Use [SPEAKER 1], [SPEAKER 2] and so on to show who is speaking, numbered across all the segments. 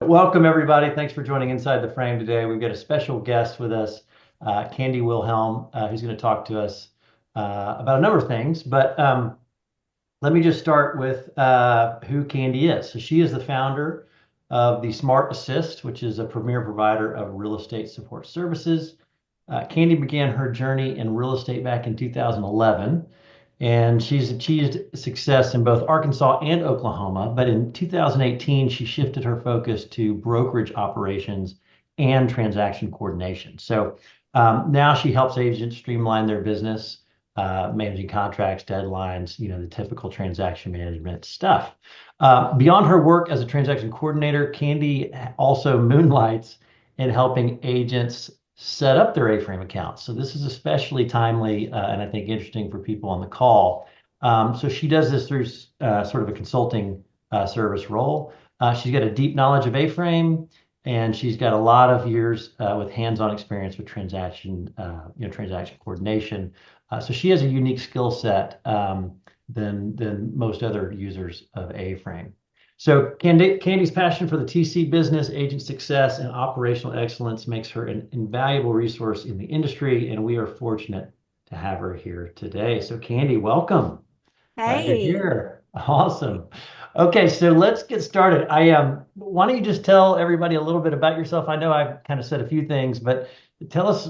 [SPEAKER 1] Welcome, everybody. Thanks for joining Inside the Frame today. We've got a special guest with us, Candee Wilhelm, who's going to talk to us about a number of things. But let me just start with who Candee is. So she is the founder of the Smart Assist, which is a premier provider of real estate support services. Candee began her journey in real estate back in 2011, and she's achieved success in both Arkansas and Oklahoma. But in 2018, she shifted her focus to brokerage operations and transaction coordination. So now she helps agents streamline their business, managing contracts, deadlines, the typical transaction management stuff. Beyond her work as a transaction coordinator, Candee also moonlights in helping agents set up their AFrame accounts. So this is especially timely and I think interesting for people on the call. So she does this through sort of a consulting service role. She's got a deep knowledge of AFrame, and she's got a lot of years with hands-on experience with transaction coordination. So she has a unique skill set than most other users of AFrame. So Candee's passion for the TC business, agent success, and operational excellence makes her an invaluable resource in the industry, and we are fortunate to have her here today. So Candee, welcome. Glad you're
[SPEAKER 2] Hey.
[SPEAKER 1] here. Awesome. Okay, so let's get started. Why don't you just tell everybody a little bit about yourself? I know I've kind of said a few things, but tell us,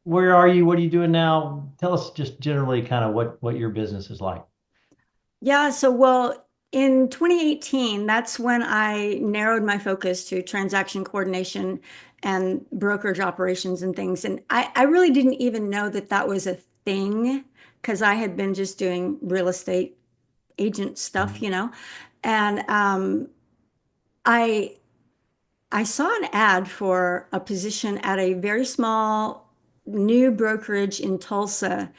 [SPEAKER 1] where are you? What are you doing now? Tell us just generally kind of what your business is like.
[SPEAKER 2] In 2018, that's when I narrowed my focus to transaction coordination and brokerage operations and things. And I really didn't even know that that was a thing because I had been just doing real estate agent stuff,
[SPEAKER 1] Mhm.
[SPEAKER 2] you know. And I I saw an ad for a position at a very small new brokerage in Tulsa,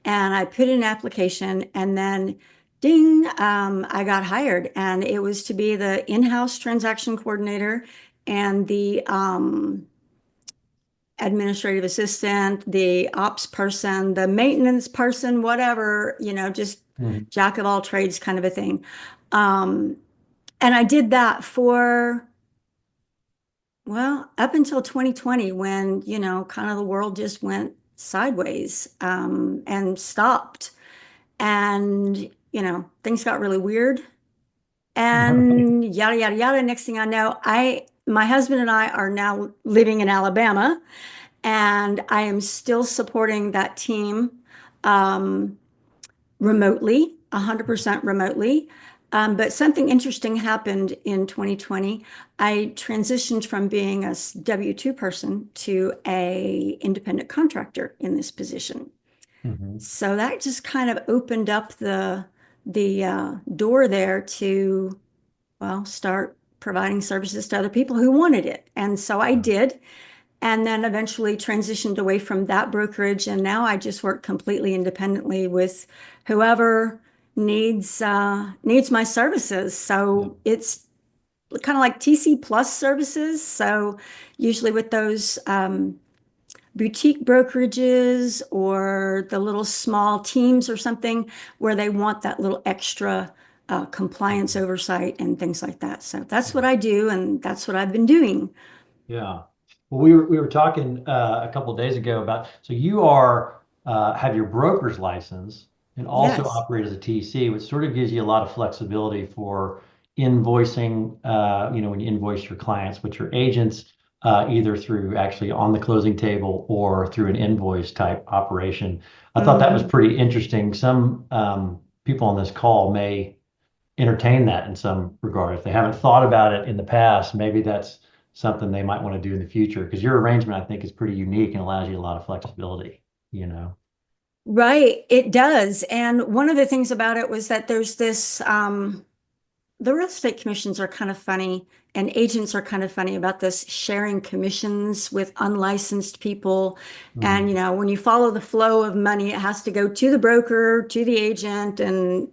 [SPEAKER 2] and I put in an application, and then ding, I got hired, and it was to be the in-house transaction coordinator and the administrative assistant, the ops person, the maintenance person, whatever, just
[SPEAKER 1] Mhm.
[SPEAKER 2] jack of all trades kind of a thing. Um, and I did that for up until 2020 when, kind of the world just went sideways and stopped. And, things got really weird and yada, yada, yada. Next thing I know, my husband and I are now living in Alabama, and I am still supporting that team um, remotely, 100% remotely. But something interesting happened in 2020. I transitioned from being a W-2 person to a independent contractor in this position.
[SPEAKER 1] Mhm.
[SPEAKER 2] So that just kind of opened up the door there to, well, start providing services to other people who wanted it. And so I did, and then eventually transitioned away from that brokerage. And now I just work completely independently with whoever needs my services.
[SPEAKER 1] Yeah.
[SPEAKER 2] So it's kind of like TC plus services. So usually with those boutique brokerages or the little small teams or something where they want that little extra compliance
[SPEAKER 1] Mhm.
[SPEAKER 2] oversight and things like that. So that's what
[SPEAKER 1] Yeah.
[SPEAKER 2] I do, and that's what I've been doing.
[SPEAKER 1] Yeah. Well, we were talking a couple of days ago about so you are have your broker's license and also
[SPEAKER 2] Yes.
[SPEAKER 1] operate as a TC, which sort of gives you a lot of flexibility for invoicing. When you invoice your clients, which are agents, either through actually on the closing table or through an invoice type operation. I thought that was
[SPEAKER 2] Hmm.
[SPEAKER 1] pretty interesting. Some people on this call may entertain that in some regard. If they haven't thought about it in the past, maybe that's something they might want to do in the future because your arrangement, I think, is pretty unique and allows you a lot of flexibility, you know.
[SPEAKER 2] Right, it does. And one of the things about it was that there's this the real estate commissions are kind of funny, and agents are kind of funny about this sharing commissions with unlicensed people. And,
[SPEAKER 1] Mhm.
[SPEAKER 2] when you follow the flow of money, it has to go to the broker, to the agent, and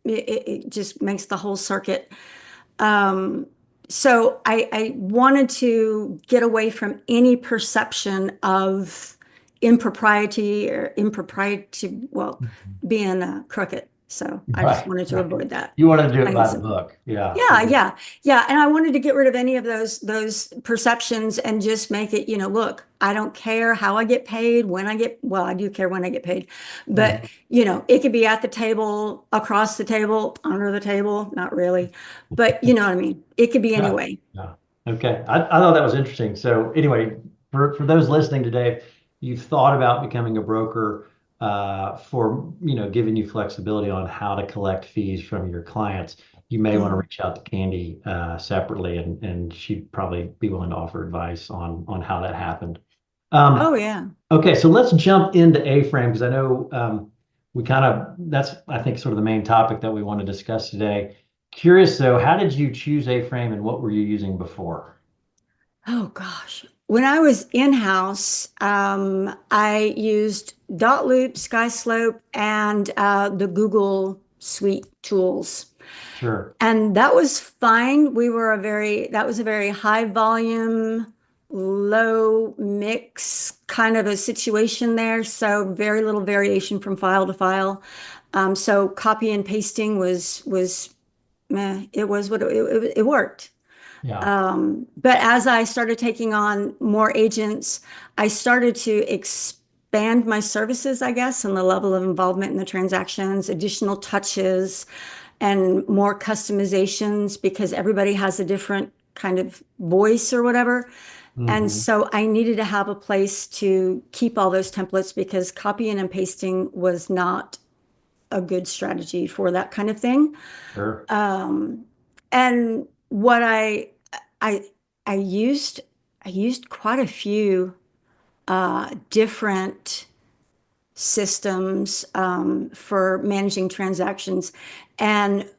[SPEAKER 2] it just makes the whole circuit. Um, so I wanted to get away from any perception of impropriety or impropriety, well, being crooked. So I just
[SPEAKER 1] Right,
[SPEAKER 2] wanted to
[SPEAKER 1] right.
[SPEAKER 2] avoid that.
[SPEAKER 1] You wanted to do it
[SPEAKER 2] Plain and
[SPEAKER 1] by the
[SPEAKER 2] simple.
[SPEAKER 1] book. Yeah.
[SPEAKER 2] Yeah,
[SPEAKER 1] Yeah.
[SPEAKER 2] yeah, yeah. And I wanted to get rid of any of those perceptions and just make it, look, I don't care how I get paid, when I get, well, I do care when I get paid, but
[SPEAKER 1] Mhm.
[SPEAKER 2] it could be at the table, across the table, under the table, not really. But you know what I mean? It could be
[SPEAKER 1] Yeah.
[SPEAKER 2] anyway.
[SPEAKER 1] Yeah. Okay. I thought that was interesting. So anyway, for those listening today, if you've thought about becoming a broker for, giving you flexibility on how to collect fees from your clients, you may want to
[SPEAKER 2] Mhm.
[SPEAKER 1] reach out to Candy separately, and she'd probably be willing to offer advice on how that happened. Um,
[SPEAKER 2] Oh yeah.
[SPEAKER 1] okay, so let's jump into A-frame because I know we kind of that's I think sort of the main topic that we want to discuss today. Curious though, how did you choose A-frame and what were you using before?
[SPEAKER 2] Oh gosh. When I was in-house, I used dot loop, sky slope, and the Google Suite tools.
[SPEAKER 1] Sure.
[SPEAKER 2] And that was fine. That was a very high volume, low mix kind of a situation there. So very little variation from file to file. So copy and pasting was meh, it was what it worked.
[SPEAKER 1] Yeah.
[SPEAKER 2] But as I started taking on more agents, I started to expand my services, I guess, and the level of involvement in the transactions, additional touches, and more customizations because everybody has a different kind of voice or whatever. And
[SPEAKER 1] Hmm.
[SPEAKER 2] so I needed to have a place to keep all those templates because copying and pasting was not a good strategy for that kind of thing.
[SPEAKER 1] Sure.
[SPEAKER 2] And what I I used I used quite a few different systems for managing transactions, and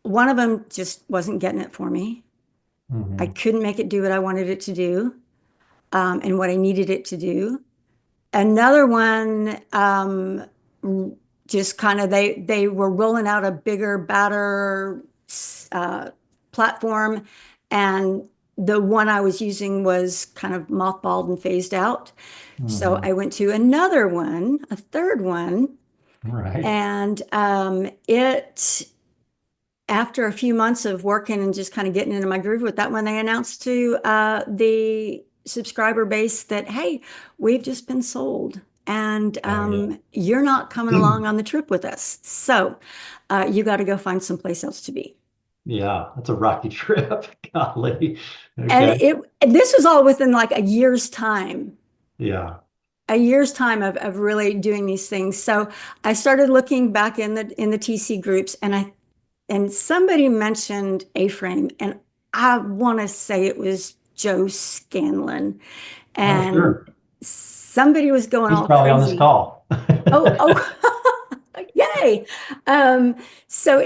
[SPEAKER 2] one of them just wasn't getting it for me. I
[SPEAKER 1] Hmm.
[SPEAKER 2] couldn't make it do what I wanted it to do, and what I needed it to do. Another one, just kind of they were rolling out a bigger, badder uh, platform, and the one I was using was kind of mothballed and phased out. So
[SPEAKER 1] Hmm.
[SPEAKER 2] I went to another one, a third one,
[SPEAKER 1] Right.
[SPEAKER 2] and it after a few months of working and just kind of getting into my groove with that one, they announced to the subscriber base that, hey, we've just been sold and
[SPEAKER 1] Oh yeah.
[SPEAKER 2] you're not coming along on the trip with us. So you got to go find someplace else to be.
[SPEAKER 1] Yeah, that's a rocky trip. Golly.
[SPEAKER 2] And
[SPEAKER 1] Okay.
[SPEAKER 2] this was all within like
[SPEAKER 1] Yeah.
[SPEAKER 2] a year's time of really doing these things. So I started looking back in the TC groups and somebody mentioned A-frame, and I want to say it was Joe Scanlon,
[SPEAKER 1] Oh,
[SPEAKER 2] and
[SPEAKER 1] sure.
[SPEAKER 2] somebody was going
[SPEAKER 1] He's
[SPEAKER 2] all
[SPEAKER 1] probably on this
[SPEAKER 2] crazy.
[SPEAKER 1] call.
[SPEAKER 2] Oh, oh, yay! Um, so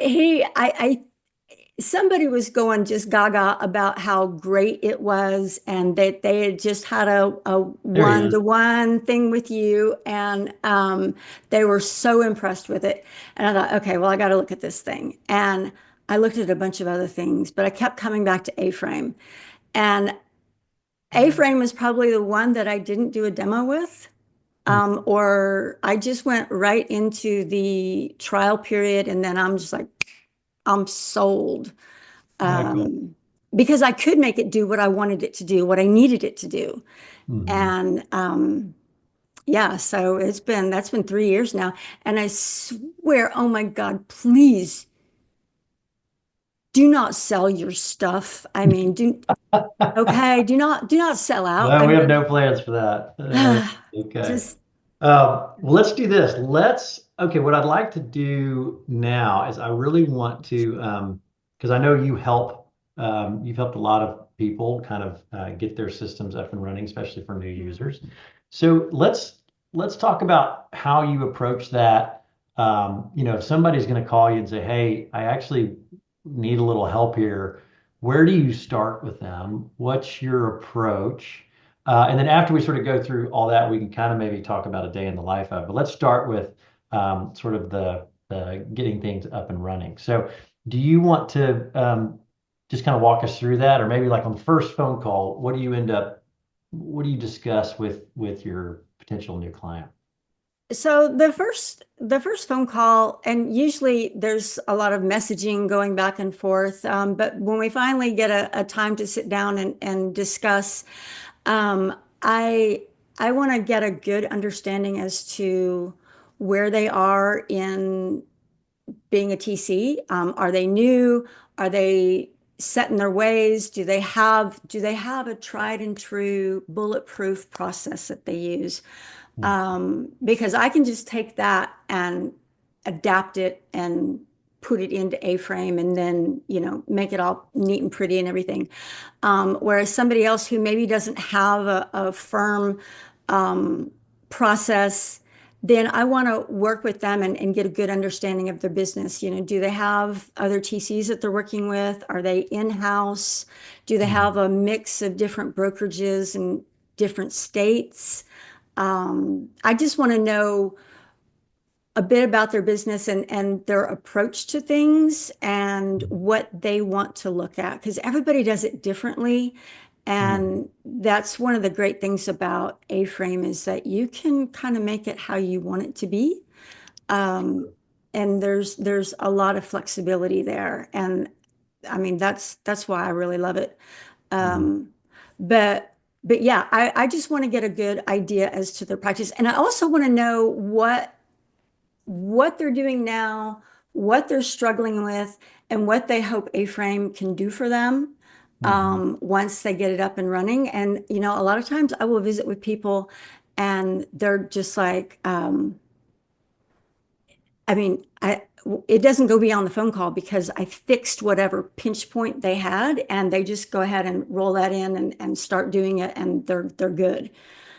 [SPEAKER 2] somebody was going just gaga about how great it was and that they had just had a
[SPEAKER 1] There he is.
[SPEAKER 2] one-to-one thing with you and they were so impressed with it. And I thought, okay, well, I got to look at this thing. And I looked at a bunch of other things, but I kept coming back to A-frame. And A-frame was probably the one that I didn't do a demo with. Or I just went right into the trial period and then I'm just like, I'm sold
[SPEAKER 1] Yeah, cool.
[SPEAKER 2] um, because I could make it do what I wanted it to do, what I needed it to do.
[SPEAKER 1] Hmm.
[SPEAKER 2] And yeah, so that's been 3 years now. And I swear, oh my God, please do not sell your stuff. I mean, okay, do not sell out.
[SPEAKER 1] No,
[SPEAKER 2] I
[SPEAKER 1] we have
[SPEAKER 2] mean,
[SPEAKER 1] no plans for that. Okay.
[SPEAKER 2] just
[SPEAKER 1] Well, let's do this. Okay, what I'd like to do now is I really want to, because I know you've helped a lot of people kind of get their systems up and running, especially for new users. So let's talk about how you approach that. If somebody's going to call you and say, "Hey, I actually need a little help here," where do you start with them? What's your approach? And then after we sort of go through all that, we can kind of maybe talk about a day in the life of. But let's start with sort of the getting things up and running. So, do you want to just kind of walk us through that, or maybe like on the first phone call, what do you discuss with your potential new client?
[SPEAKER 2] So the first phone call, and usually there's a lot of messaging going back and forth. But when we finally get a time to sit down and discuss, um, I I want to get a good understanding as to where they are in being a TC. Are they new? Are they set in their ways? Do they have a tried and true bulletproof process that they use? Because I can just take that and adapt it and put it into A-frame and then, make it all neat and pretty and everything. Whereas somebody else who maybe doesn't have a firm um, process, then I want to work with them and get a good understanding of their business. Do they have other TCs that they're working with? Are they in-house? Do they have
[SPEAKER 1] Mhm.
[SPEAKER 2] a mix of different brokerages in different states? I just want to know a bit about their business and their approach to things and what they want to look at because everybody does it differently.
[SPEAKER 1] Mhm.
[SPEAKER 2] And that's one of the great things about A-frame is that you can kind of make it how you want it to be. Um, and there's a lot of flexibility there. And I mean, that's why I really love it.
[SPEAKER 1] Mhm.
[SPEAKER 2] Um, but but yeah, I just want to get a good idea as to their practice. And I also want to know what they're doing now, what they're struggling with, and what they hope A-frame can do for them
[SPEAKER 1] Mhm.
[SPEAKER 2] once they get it up and running. And a lot of times I will visit with people and they're just like, I mean, it doesn't go beyond the phone call because I fixed whatever pinch point they had, and they just go ahead and roll that in and start doing it, and they're good.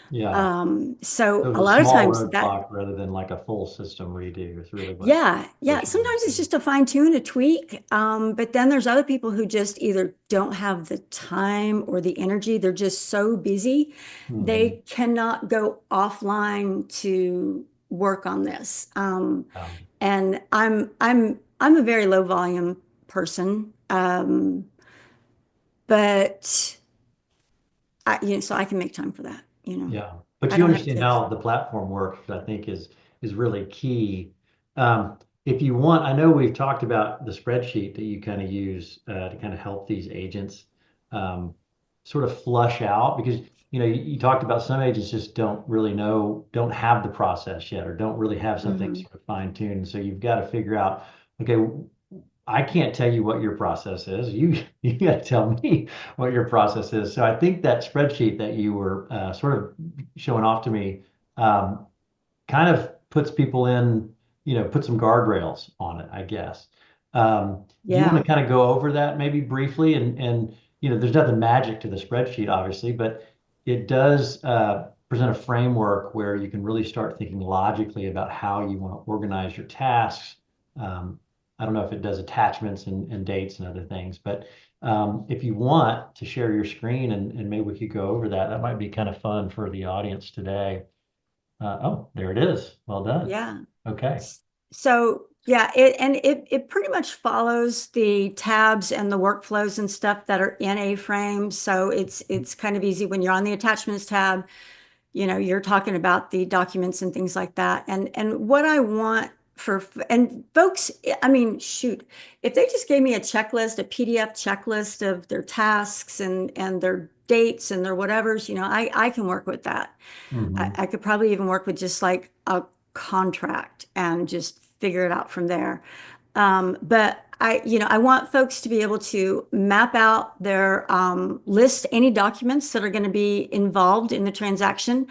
[SPEAKER 1] Yeah.
[SPEAKER 2] So
[SPEAKER 1] So
[SPEAKER 2] a
[SPEAKER 1] it's a
[SPEAKER 2] lot of
[SPEAKER 1] small
[SPEAKER 2] times that
[SPEAKER 1] roadblock rather than like a full system redo is really what
[SPEAKER 2] Yeah, yeah.
[SPEAKER 1] what you're
[SPEAKER 2] Sometimes it's
[SPEAKER 1] saying.
[SPEAKER 2] just a fine tune, a tweak. But then there's other people who just either don't have the time or the energy. They're just so busy.
[SPEAKER 1] Mhm.
[SPEAKER 2] They cannot go offline to work on this. And I'm a very low volume person. But so I can make time for that.
[SPEAKER 1] Yeah, but
[SPEAKER 2] I
[SPEAKER 1] you
[SPEAKER 2] don't have
[SPEAKER 1] understand
[SPEAKER 2] kids.
[SPEAKER 1] how the platform works, which I think is really key. If you want, I know we've talked about the spreadsheet that you kind of use to kind of help these agents um, sort of flush out because you talked about some agents just don't really know, don't have the process yet, or don't really have something
[SPEAKER 2] Hmm.
[SPEAKER 1] sort of fine-tuned. So you've got to figure out, okay, I can't tell you what your process is. You got to tell me what your process is. So I think that spreadsheet that you were sort of showing off to me um, kind of puts people in, put some guardrails on it, I guess. Do you want to
[SPEAKER 2] Yeah,
[SPEAKER 1] kind of go over that maybe briefly? And there's nothing magic to the spreadsheet, obviously, but it does present a framework where you can really start thinking logically about how you want to organize your tasks. Um, I don't know if it does attachments and dates and other things, but if you want to share your screen and maybe we could go over that, that might be kind of fun for the audience today. Oh, there it is. Well done.
[SPEAKER 2] yeah.
[SPEAKER 1] Okay.
[SPEAKER 2] So yeah, it pretty much follows the tabs and the workflows and stuff that are in A-frame. So it's kind of easy when you're on the attachments tab, you're talking about the documents and things like that. And what I want and folks, I mean, shoot, if they just gave me a checklist, a PDF checklist of their tasks and their dates and their whatevers, I can work with that.
[SPEAKER 1] Hmm.
[SPEAKER 2] I could probably even work with just like a contract and just figure it out from there. But I want folks to be able to map out their list any documents that are going to be involved in the transaction.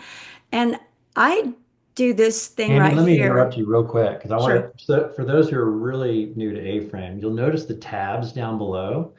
[SPEAKER 2] And I do this thing
[SPEAKER 1] Andy,
[SPEAKER 2] right
[SPEAKER 1] let me
[SPEAKER 2] here.
[SPEAKER 1] interrupt you real quick because I want to,
[SPEAKER 2] Sure.
[SPEAKER 1] so for those who are really new to A-frame, you'll notice the tabs down below.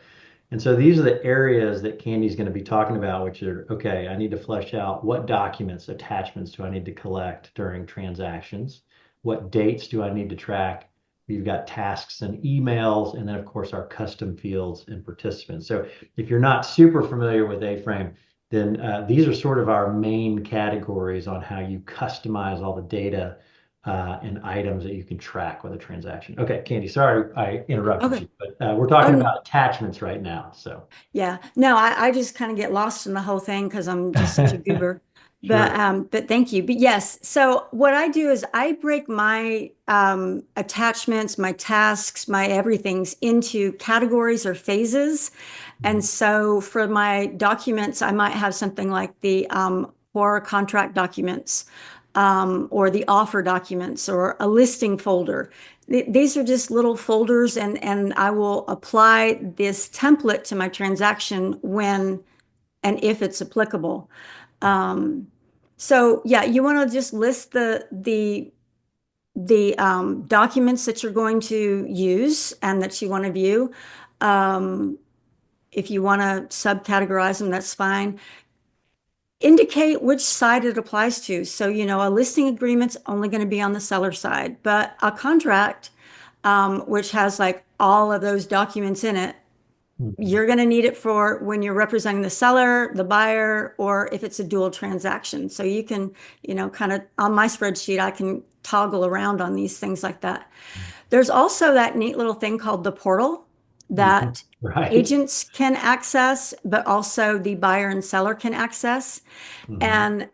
[SPEAKER 1] And so these are the areas that Candy's going to be talking about, which are, okay, I need to flesh out what documents, attachments do I need to collect during transactions? What dates do I need to track? We've got tasks and emails, and then of course our custom fields and participants. So if you're not super familiar with A-Frame, then these are sort of our main categories on how you customize all the data and items that you can track with a transaction. Okay, Candy, sorry I interrupted
[SPEAKER 2] Okay.
[SPEAKER 1] you, but we're talking
[SPEAKER 2] Oh,
[SPEAKER 1] about attachments right now. So,
[SPEAKER 2] yeah. No, I just kind of get lost in the whole thing because I'm just such a goober.
[SPEAKER 1] Sure.
[SPEAKER 2] But thank you. But yes, so what I do is I break my attachments, my tasks, my everythings into categories or phases. And
[SPEAKER 1] Mhm.
[SPEAKER 2] so for my documents, I might have something like the for contract documents, or the offer documents, or a listing folder. These are just little folders, and I will apply this template to my transaction when and if it's applicable. Um, so yeah, you want to just list the documents that you're going to use and that you want to view. Um, if you want to subcategorize them, that's fine. Indicate which side it applies to. So, a listing agreement's only going to be on the seller side, but a contract, which has like all of those documents in it,
[SPEAKER 1] Mhm.
[SPEAKER 2] you're going to need it for when you're representing the seller, the buyer, or if it's a dual transaction. So you can, kind of on my spreadsheet, I can toggle around on these things like that. There's also that neat little thing called the portal
[SPEAKER 1] Mhm.
[SPEAKER 2] that
[SPEAKER 1] Right.
[SPEAKER 2] agents can access, but also the buyer and seller can access.
[SPEAKER 1] Mhm.
[SPEAKER 2] And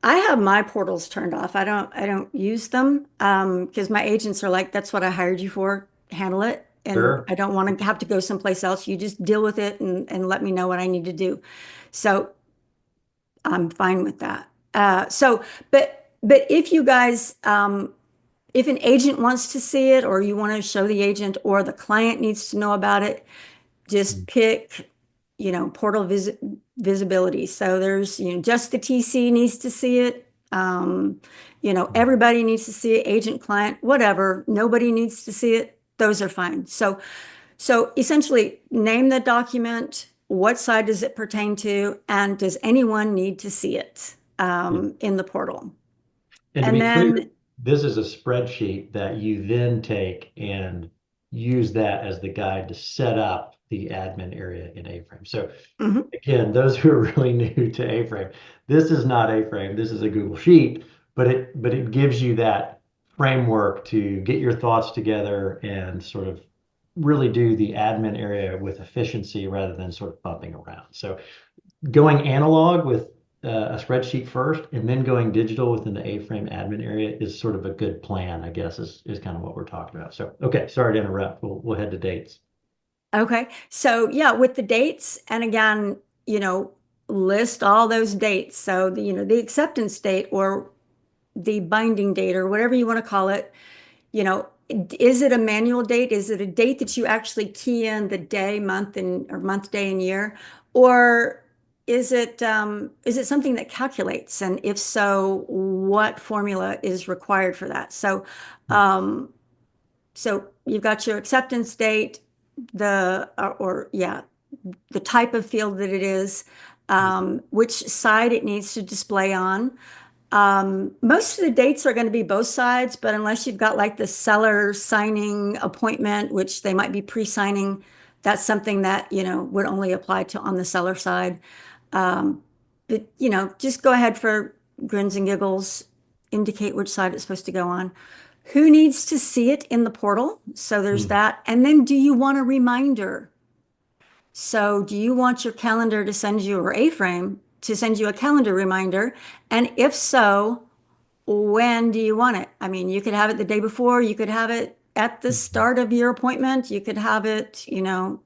[SPEAKER 2] I have my portals turned off. I don't use them because my agents are like, that's what I hired you for, handle it. And
[SPEAKER 1] Sure.
[SPEAKER 2] I don't want to have to go someplace else. You just deal with it and let me know what I need to do. So I'm fine with that. But if you guys if an agent wants to see it, or you want to show the agent, or the client needs to know about it, just pick, portal visibility. So there's, just the TC needs to see it.
[SPEAKER 1] Mhm.
[SPEAKER 2] Everybody needs to see it, agent, client, whatever. Nobody needs to see it. Those are fine. So essentially name the document, what side does it pertain to, and does anyone need to see it
[SPEAKER 1] Yeah.
[SPEAKER 2] in the portal?
[SPEAKER 1] And to
[SPEAKER 2] And
[SPEAKER 1] be clear,
[SPEAKER 2] then,
[SPEAKER 1] this is a spreadsheet that you then take and use that as the guide to set up the admin area in AFrame. So
[SPEAKER 2] mhm.
[SPEAKER 1] again, those who are really new to AFrame, this is not AFrame. This is a Google Sheet, but it gives you that framework to get your thoughts together and sort of really do the admin area with efficiency rather than sort of bumping around. So going analog with a spreadsheet first and then going digital within the A-frame admin area is sort of a good plan, I guess, is kind of what we're talking about. So, okay, sorry to interrupt. We'll head to dates.
[SPEAKER 2] Okay. So yeah, with the dates, and again, you know, list all those dates. So the acceptance date or the binding date or whatever you want to call it, is it a manual date? Is it a date that you actually key in the day, month, and or month, day, and year? Or is it something that calculates? And if so, what formula is required for that? Um, so you've got your acceptance date, or yeah, the type of field that it is, which side it needs to display on. Most of the dates are going to be both sides, but unless you've got like the seller signing appointment, which they might be pre-signing, that's something that, would only apply to on the seller side. Um, but, just go ahead for grins and giggles, indicate which side it's supposed to go on. Who needs to see it in the portal? So there's
[SPEAKER 1] Hmm.
[SPEAKER 2] that. And then do you want a reminder? So do you want your calendar to send you, or A-frame to send you a calendar reminder? And if so, when do you want it? I mean, you could have it the day before, you could have it at the
[SPEAKER 1] Mhm.
[SPEAKER 2] start of your appointment, you could have it,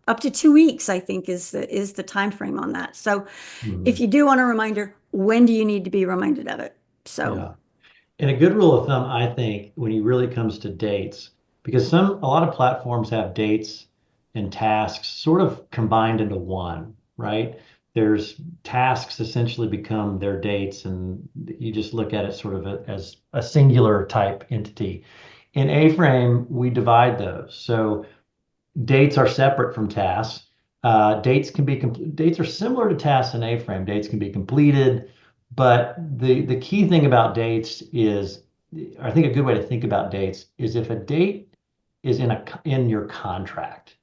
[SPEAKER 2] up to 2 weeks, I think is the time frame on that. So if
[SPEAKER 1] Mhm.
[SPEAKER 2] you do want a reminder, when do you need to be reminded of it? So,
[SPEAKER 1] Yeah. And a good rule of thumb, I think, when it really comes to dates, because a lot of platforms have dates and tasks sort of combined into one, right? There's tasks essentially become their dates, and you just look at it sort of as a singular type entity. In A-frame, we divide those. So dates are separate from tasks. Dates are similar to tasks in A-frame. Dates can be completed, but the key thing about dates is, I think a good way to think about dates is if a date is in your contract,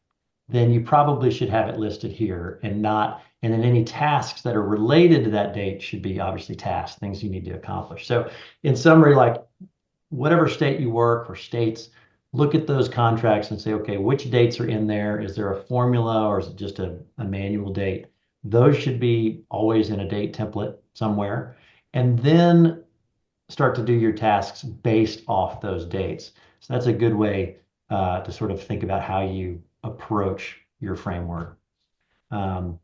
[SPEAKER 1] then you probably should have it listed here and not, and then any tasks that are related to that date should be obviously tasks, things you need to accomplish. So in summary, like whatever state you work or states, look at those contracts and say, okay, which dates are in there? Is there a formula or is it just a manual date? Those should be always in a date template somewhere. and then start to do your tasks based off those dates. So that's a good way to sort of think about how you approach your framework. Um,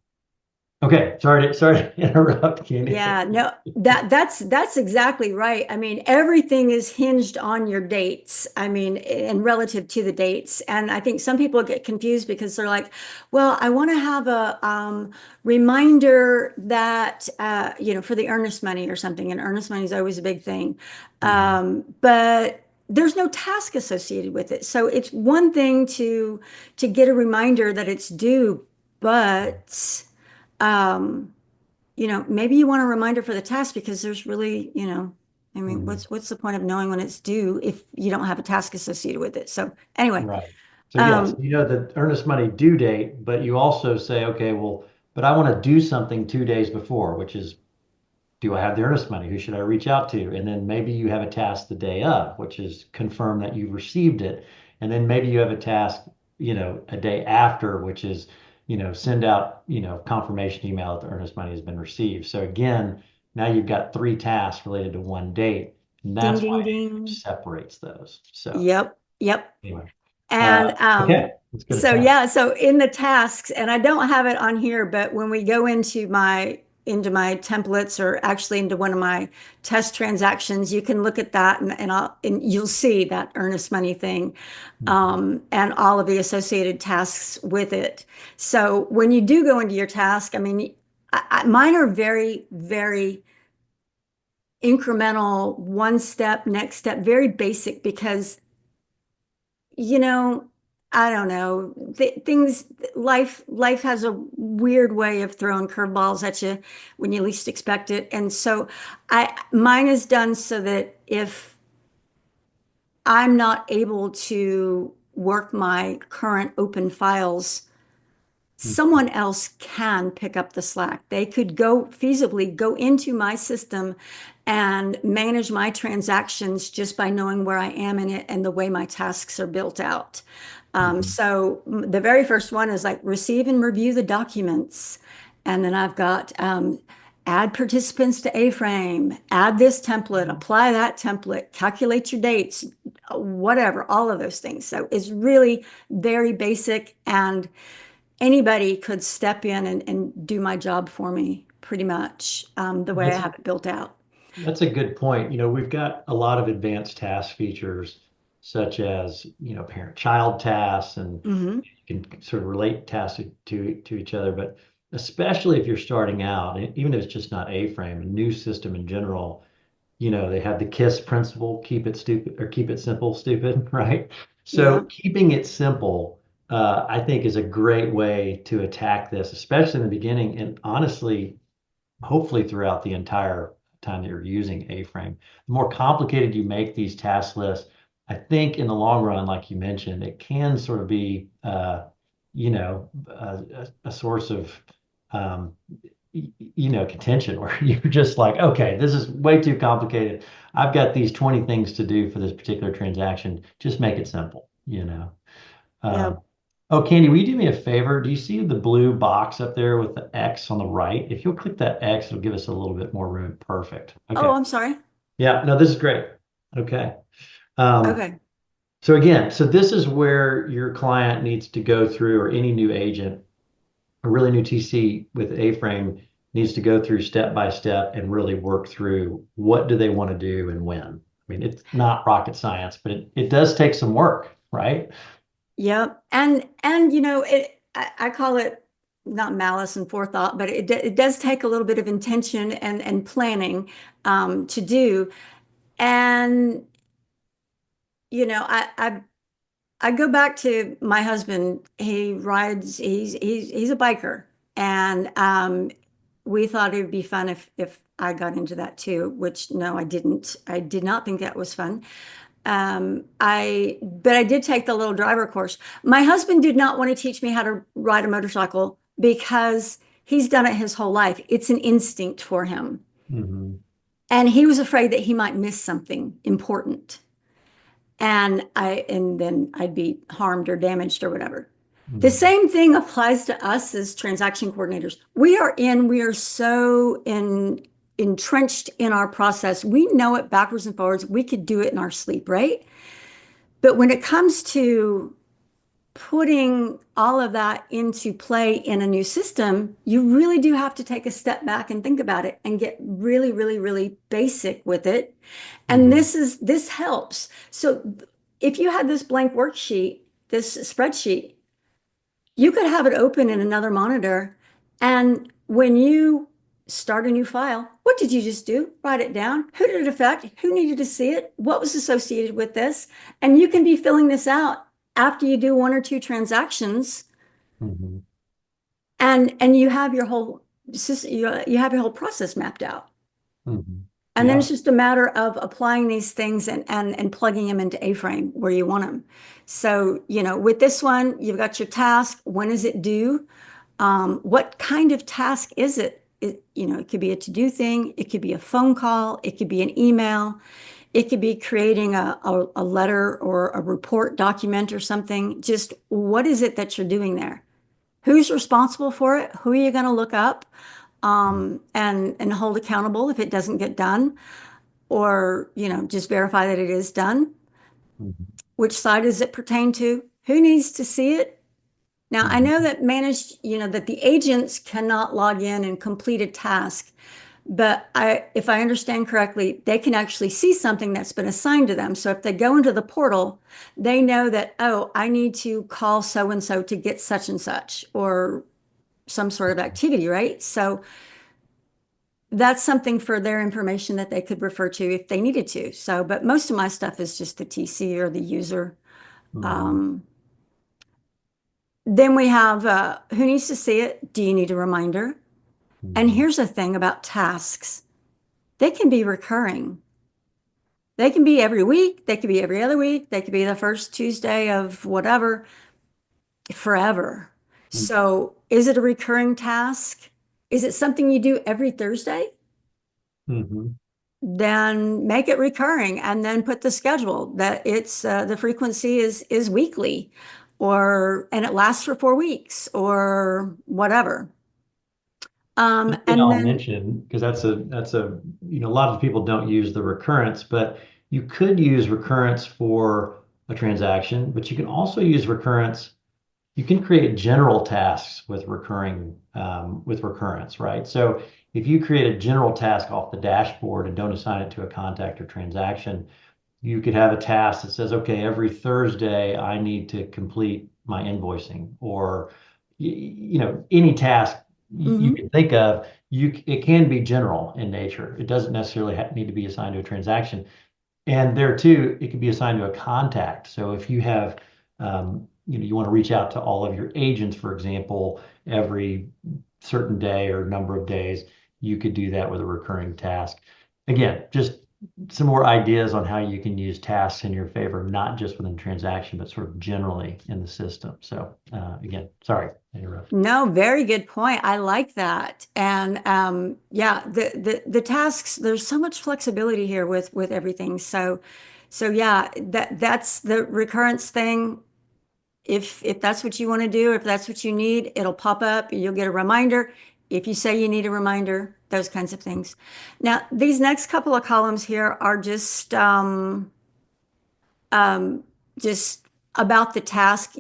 [SPEAKER 1] okay, sorry to interrupt, Candy.
[SPEAKER 2] Yeah, no, that's exactly right. I mean, everything is hinged on your dates. I mean, and relative to the dates. And I think some people get confused because they're like, well, I want to have a reminder that for the earnest money or something. And earnest money is always a big thing.
[SPEAKER 1] Mhm.
[SPEAKER 2] But there's no task associated with it. So it's one thing to get a reminder that it's due, but um maybe you want a reminder for the task because there's really, I mean,
[SPEAKER 1] Mhm.
[SPEAKER 2] what's the point of knowing when it's due if you don't have a task associated with it? So anyway,
[SPEAKER 1] Right. So yes,
[SPEAKER 2] um,
[SPEAKER 1] you know the earnest money due date, but you also say, okay, well, but I want to do something 2 days before, which is, do I have the earnest money? Who should I reach out to? And then maybe you have a task the day of, which is confirm that you've received it. And then maybe you have a task, a day after, which is, send out, confirmation email that the earnest money has been received. So again, now you've got three tasks related to one date, and
[SPEAKER 2] ding,
[SPEAKER 1] that's why
[SPEAKER 2] ding,
[SPEAKER 1] it
[SPEAKER 2] ding.
[SPEAKER 1] separates those. So
[SPEAKER 2] Yep, yep.
[SPEAKER 1] anyway,
[SPEAKER 2] And
[SPEAKER 1] okay, let's go to
[SPEAKER 2] so
[SPEAKER 1] tasks.
[SPEAKER 2] yeah, so in the tasks, and I don't have it on here, but when we go into my templates or actually into one of my test transactions, you can look at that and you'll see that earnest money thing
[SPEAKER 1] Mhm.
[SPEAKER 2] and all of the associated tasks with it. So when you do go into your task, I mean, mine are very, very incremental, one step, next step, very basic because you know, I don't know. Things, life has a weird way of throwing curveballs at you when you least expect it. And so mine is done so that if I'm not able to work my current open files,
[SPEAKER 1] Mhm.
[SPEAKER 2] someone else can pick up the slack. They could go feasibly go into my system and manage my transactions just by knowing where I am in it and the way my tasks are built out.
[SPEAKER 1] Mhm.
[SPEAKER 2] So the very first one is like receive and review the documents. And then I've got add participants to AFrame, add this template, apply that template, calculate your dates, whatever, all of those things. So it's really very basic and anybody could step in and do my job for me pretty much the way I
[SPEAKER 1] That's
[SPEAKER 2] have it built out.
[SPEAKER 1] That's a good point. We've got a lot of advanced task features, such as, parent-child tasks, and
[SPEAKER 2] Hmm.
[SPEAKER 1] you can sort of relate tasks to each other. But especially if you're starting out, and even if it's just not A-frame, a new system in general, they have the KISS principle, keep it stupid or keep it simple, stupid, right? So
[SPEAKER 2] Yeah,
[SPEAKER 1] keeping it simple, I think, is a great way to attack this, especially in the beginning, and honestly, hopefully throughout the entire time that you're using A-frame. The more complicated you make these task lists, I think in the long run, like you mentioned, it can sort of be, a source of, um, contention where you're just like, okay, this is way too complicated. I've got these 20 things to do for this particular transaction. Just make it simple.
[SPEAKER 2] yeah.
[SPEAKER 1] Um, oh, Candy, will you do me a favor? Do you see the blue box up there with the X on the right? If you'll click that X, it'll give us a little bit more room. Perfect.
[SPEAKER 2] Oh,
[SPEAKER 1] Okay.
[SPEAKER 2] I'm sorry.
[SPEAKER 1] Yeah, no, this is great. Okay. Um,
[SPEAKER 2] Okay.
[SPEAKER 1] so again, so this is where your client needs to go through, or any new agent, a really new TC with A-frame needs to go through step by step and really work through what do they want to do and when. I mean, it's not rocket science, but it does take some work, right?
[SPEAKER 2] Yep. And I call it not malice and forethought, but it does take a little bit of intention and planning to do. And I go back to my husband. He rides, he's a biker. And we thought it would be fun if I got into that too, which no, I didn't. I did not think that was fun. But I did take the little driver course. My husband did not want to teach me how to ride a motorcycle because he's done it his whole life. It's an instinct for him.
[SPEAKER 1] Hmm.
[SPEAKER 2] And he was afraid that he might miss something important. And then I'd be harmed or damaged or whatever. The
[SPEAKER 1] Hmm.
[SPEAKER 2] same thing applies to us as transaction coordinators. We are so entrenched in our process. We know it backwards and forwards. We could do it in our sleep, right? But when it comes to putting all of that into play in a new system, you really do have to take a step back and think about it and get really, really, really basic with it. And
[SPEAKER 1] Hmm.
[SPEAKER 2] this helps. So if you had this blank worksheet, this spreadsheet, you could have it open in another monitor. And when you start a new file, what did you just do? Write it down. Who did it affect? Who needed to see it? What was associated with this? And you can be filling this out after you do one or two transactions,
[SPEAKER 1] Hmm.
[SPEAKER 2] and you have your whole you have your whole process mapped out.
[SPEAKER 1] Hmm.
[SPEAKER 2] And then it's
[SPEAKER 1] Yeah.
[SPEAKER 2] just a matter of applying these things and plugging them into A-frame where you want them. So, with this one, you've got your task. When is it due? What kind of task is it? It could be a to-do thing. It could be a phone call. It could be an email. It could be creating a letter or a report document or something. Just what is it that you're doing there? Who's responsible for it? Who are you going to look up and hold accountable if it doesn't get done? Or, just verify that it is done.
[SPEAKER 1] Hmm.
[SPEAKER 2] Which side does it pertain to? Who needs to see it? Now, I know
[SPEAKER 1] Hmm.
[SPEAKER 2] that that the agents cannot log in and complete a task, but if I understand correctly, they can actually see something that's been assigned to them. So if they go into the portal, they know that, oh, I need to call so and so to get such and such, or some sort of activity, right? So that's something for their information that they could refer to if they needed to. So, but most of my stuff is just the TC or the user.
[SPEAKER 1] Hmm.
[SPEAKER 2] Um, then we have who needs to see it? Do you need a reminder? And
[SPEAKER 1] Hmm.
[SPEAKER 2] here's the thing about tasks. They can be recurring. They can be every week, they could be every other week, they could be the first Tuesday of whatever, forever. So, is it a recurring task? Is it something you do every Thursday?
[SPEAKER 1] Hmm.
[SPEAKER 2] Then make it recurring and then put the schedule that it's the frequency is weekly, or and it lasts for 4 weeks or whatever.
[SPEAKER 1] Something
[SPEAKER 2] And
[SPEAKER 1] I'll
[SPEAKER 2] then
[SPEAKER 1] mention, because a lot of people don't use the recurrence, but you could use recurrence for a transaction, but you can also use recurrence. You can create general tasks with with recurrence, right? So if you create a general task off the dashboard and don't assign it to a contact or transaction, you could have a task that says, okay, every Thursday I need to complete my invoicing, or any task you
[SPEAKER 2] mhm.
[SPEAKER 1] can think of. It can be general in nature. It doesn't necessarily need to be assigned to a transaction. And there too, it can be assigned to a contact. So if you have, you want to reach out to all of your agents, for example, every certain day or number of days, you could do that with a recurring task. Again, just some more ideas on how you can use tasks in your favor, not just within transaction, but sort of generally in the system. So again, sorry, I interrupted.
[SPEAKER 2] No, very good point. I like that. And yeah, the tasks, there's so much flexibility here with everything. So yeah, that's the recurrence thing. If that's what you want to do, if that's what you need, it'll pop up. You'll get a reminder. If you say you need a reminder, those kinds of things. Now, these next couple of columns here are um, just about the task.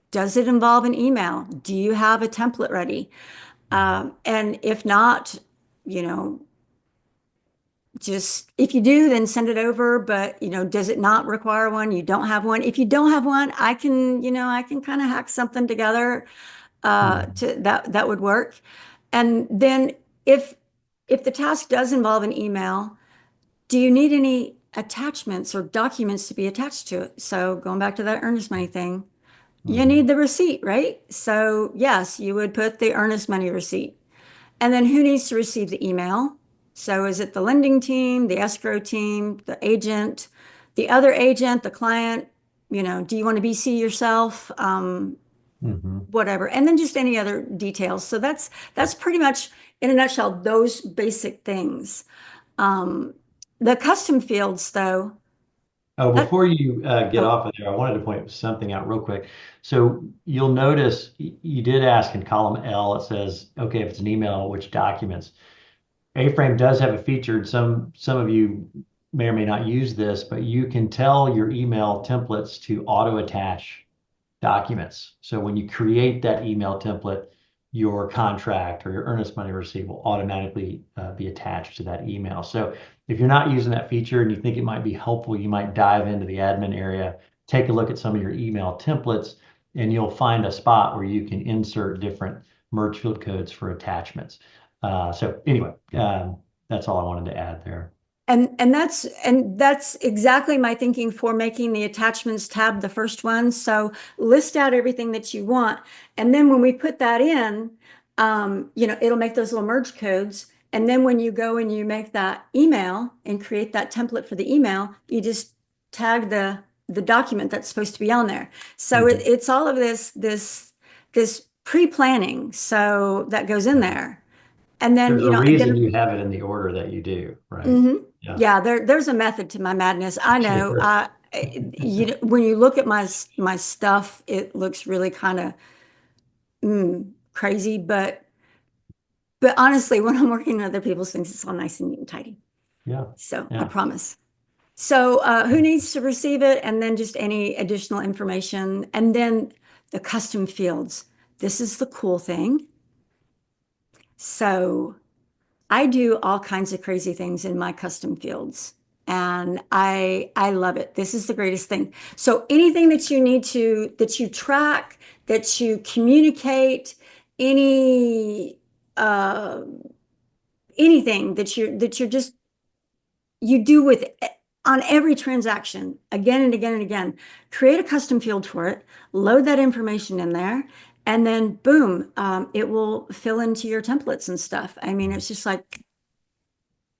[SPEAKER 2] Does it involve an email? Do you have a template ready? And if not, you know, just if you do, then send it over. But, does it not require one? You don't have one. If you don't have one, I can kind of hack something together
[SPEAKER 1] Mhm.
[SPEAKER 2] to that would work. And then if the task does involve an email, do you need any attachments or documents to be attached to it? So going back to that earnest money thing, you
[SPEAKER 1] Mhm.
[SPEAKER 2] need the receipt, right? So yes, you would put the earnest money receipt. And then who needs to receive the email? So is it the lending team, the escrow team, the agent, the other agent, the client? Do you want to BC yourself?
[SPEAKER 1] Mhm.
[SPEAKER 2] Whatever. And then just any other details. So that's pretty much in a nutshell those basic things. Um, the custom fields, though,
[SPEAKER 1] Oh,
[SPEAKER 2] that
[SPEAKER 1] before you get
[SPEAKER 2] oh,
[SPEAKER 1] off of there, I wanted to point something out real quick. So you'll notice you did ask in column L, it says, okay, if it's an email, which documents? AFrame does have a feature, and some of you may or may not use this, but you can tell your email templates to auto attach documents. So when you create that email template, your contract or your earnest money receipt will automatically be attached to that email. So if you're not using that feature and you think it might be helpful, you might dive into the admin area, take a look at some of your email templates, and you'll find a spot where you can insert different merge field codes for attachments. So anyway, that's all I wanted to add there.
[SPEAKER 2] And that's exactly my thinking for making the attachments tab the first one. So list out everything that you want. And then when we put that in, it'll make those little merge codes. And then when you go and you make that email and create that template for the email, you just tag the document that's supposed to be on there. So
[SPEAKER 1] Mhm.
[SPEAKER 2] it's all of this pre-planning. So that goes in there. And then,
[SPEAKER 1] There's a reason
[SPEAKER 2] again,
[SPEAKER 1] you have it in the order that you do, right?
[SPEAKER 2] hmm.
[SPEAKER 1] Yeah.
[SPEAKER 2] Yeah, there's a method to my madness. I know.
[SPEAKER 1] Sure.
[SPEAKER 2] When you look at my stuff, it looks really kind of crazy, but honestly, when I'm working on other people's things, it's all nice and neat and tidy.
[SPEAKER 1] Yeah.
[SPEAKER 2] So I
[SPEAKER 1] Yeah.
[SPEAKER 2] promise. So who needs to receive it? And then just any additional information, and then the custom fields. This is the cool thing. So I do all kinds of crazy things in my custom fields, and I love it. This is the greatest thing. So anything that you need to that you track, that you communicate, any uh anything that you're just you do with on every transaction again and again and again, create a custom field for it, load that information in there, and then boom, it will fill into your templates and stuff. I mean, it's just like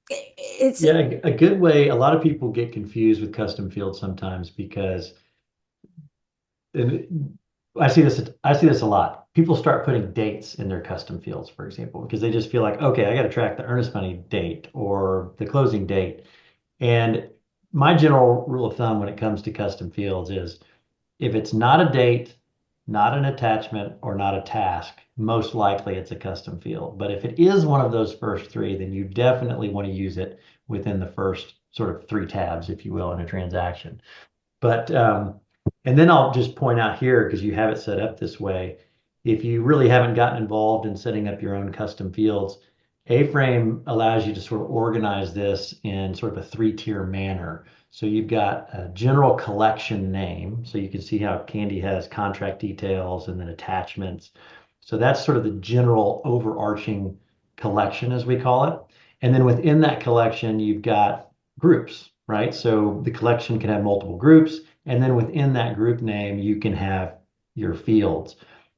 [SPEAKER 2] it's
[SPEAKER 1] Yeah, a good way, a lot of people get confused with custom fields sometimes because and I see this a lot. People start putting dates in their custom fields, for example, because they just feel like, okay, I got to track the earnest money date or the closing date. And my general rule of thumb when it comes to custom fields is if it's not a date, not an attachment, or not a task, most likely it's a custom field. But if it is one of those first three, then you definitely want to use it within the first sort of three tabs, if you will, in a transaction. But and then I'll just point out here, because you have it set up this way, if you really haven't gotten involved in setting up your own custom fields, A-Frame allows you to sort of organize this in sort of a three-tier manner. So you've got a general collection name. So you can see how Candee has contract details and then attachments. So that's sort of the general overarching collection, as we call it. And then within that collection, you've got groups, right? So the collection can have multiple groups. And then within that group name, you can have your fields.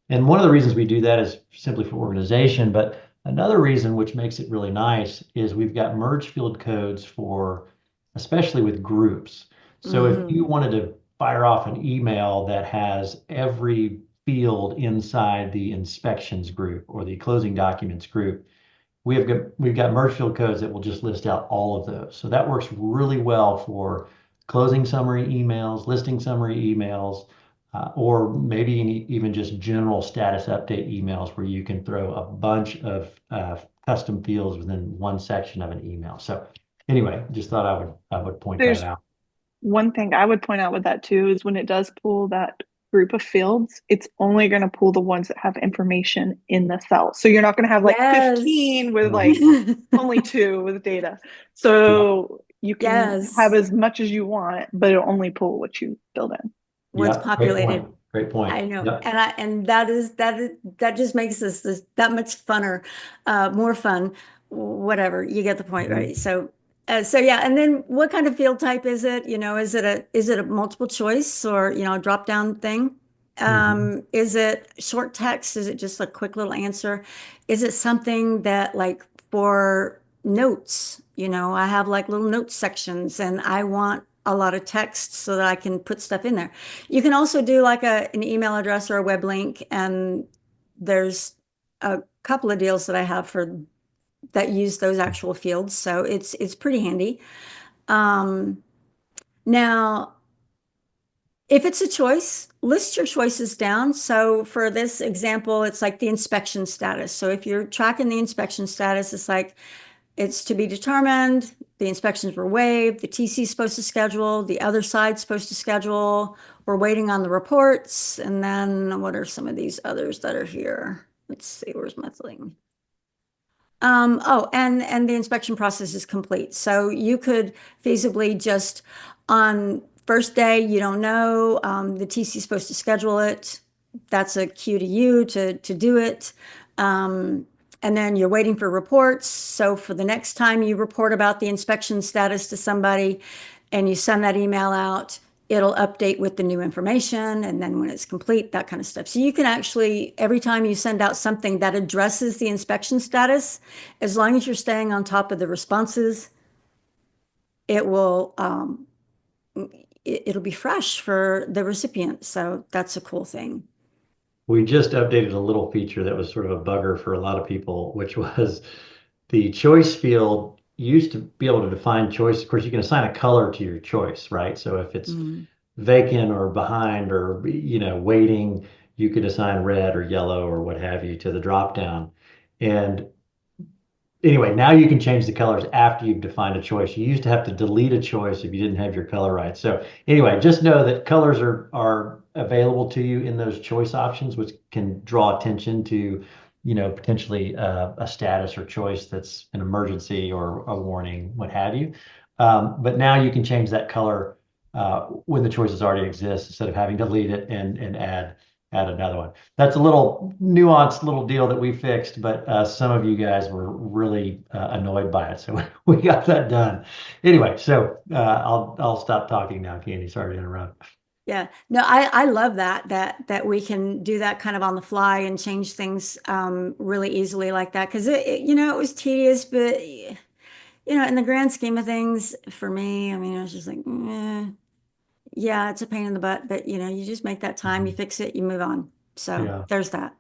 [SPEAKER 1] And one of the reasons we do that is simply for organization. But another reason, which makes it really nice, is we've got merge field codes for, especially with groups. So if you
[SPEAKER 2] mhm.
[SPEAKER 1] wanted to fire off an email that has every field inside the inspections group or the closing documents group, we've got merge field codes that will just list out all of those. So that works really well for closing summary emails, listing summary emails, or maybe even just general status update emails where you can throw a bunch of custom fields within one section of an email. So anyway, just thought I would point that
[SPEAKER 3] There's
[SPEAKER 1] out.
[SPEAKER 3] one thing I would point out with that too is when it does pull that group of fields, it's only going to pull the ones that have information in the cell. So you're not going to have like
[SPEAKER 2] Yes.
[SPEAKER 3] 15 with like
[SPEAKER 1] Mhm.
[SPEAKER 3] only two with data.
[SPEAKER 1] Yeah,
[SPEAKER 3] So you can have
[SPEAKER 2] Yes.
[SPEAKER 3] as much as you want, but it'll only pull what you build in.
[SPEAKER 2] What's
[SPEAKER 1] yeah, great point.
[SPEAKER 2] populated.
[SPEAKER 1] Great point.
[SPEAKER 2] I know.
[SPEAKER 1] Yep.
[SPEAKER 2] And that just makes this that much funner, more fun, whatever. You get the point,
[SPEAKER 1] Mhm.
[SPEAKER 2] right? So yeah, and then what kind of field type is it? Is it a multiple choice or, a drop down thing?
[SPEAKER 1] Mhm.
[SPEAKER 2] Is it short text? Is it just a quick little answer? Is it something that like for notes, I have like little notes sections and I want a lot of text so that I can put stuff in there. You can also do like an email address or a web link, and there's a couple of deals that I have for that use those actual fields, so it's pretty handy. Um, Now, if it's a choice, list your choices down. So for this example, it's like the inspection status. So if you're tracking the inspection status, it's like it's to be determined. The inspections were waived. The TC is supposed to schedule. The other side's supposed to schedule. We're waiting on the reports. And then what are some of these others that are here? Let's see, where's my thing? Oh, and the inspection process is complete. So you could feasibly just on first day, you don't know, the TC is supposed to schedule it. That's a cue to you to do it. And then you're waiting for reports. So for the next time you report about the inspection status to somebody and you send that email out, it'll update with the new information. And then when it's complete, that kind of stuff. So you can actually, every time you send out something that addresses the inspection status, as long as you're staying on top of the responses, it will, it'll be fresh for the recipient. So that's a cool thing.
[SPEAKER 1] We just updated a little feature that was sort of a bugger for a lot of people, which was the choice field. You used to be able to define choice. Of course, you can assign a color to your choice, right? So if it's vacant or behind or waiting, you could assign red or yellow or what have you to the drop down. And anyway, now you can change the colors after you've defined a choice. You used to have to delete a choice if you didn't have your color right. So anyway, just know that colors are available to you in those choice options, which can draw attention to, potentially a status or choice that's an emergency or a warning, what have you. But now you can change that color when the choices already exist instead of having to delete it and add another one. That's a little nuanced little deal that we fixed, but some of you guys were really annoyed by it, so we got that done. Anyway, so I'll stop talking now, Candy. Sorry to interrupt.
[SPEAKER 2] Yeah, no, I love that we can do that kind of on the fly and change things really easily like that because it was tedious, but in the grand scheme of things, for me, I mean, it was just like, yeah, it's a pain in the butt, but you just make that time, you fix it, you move on. So
[SPEAKER 1] Yeah.
[SPEAKER 2] there's that.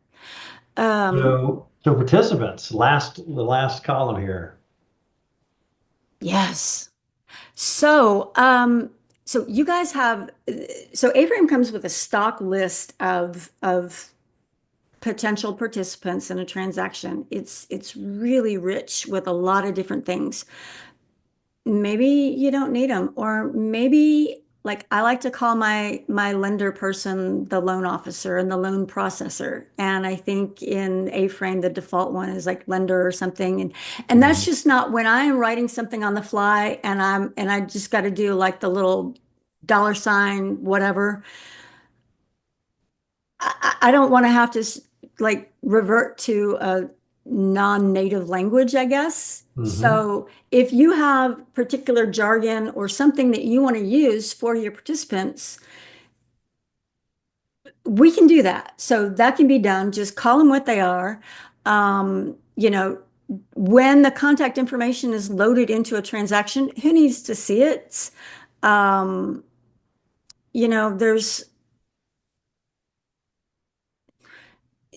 [SPEAKER 1] So participants, the last column here.
[SPEAKER 2] Yes. So you guys have so AFrame comes with a stock list of potential participants in a transaction. It's really rich with a lot of different things. Maybe you don't need them, or maybe like I like to call my lender person the loan officer and the loan processor. And I think in AFrame the default one is like lender or something. And that's just not when I am writing something on the fly and I just got to do like the little dollar sign, whatever. I don't want to have to like revert to a non-native language, I guess. So if you have particular jargon or something that you want to use for your participants, we can do that. So that can be done. Just call them what they are. When the contact information is loaded into a transaction, who needs to see it? Um, there's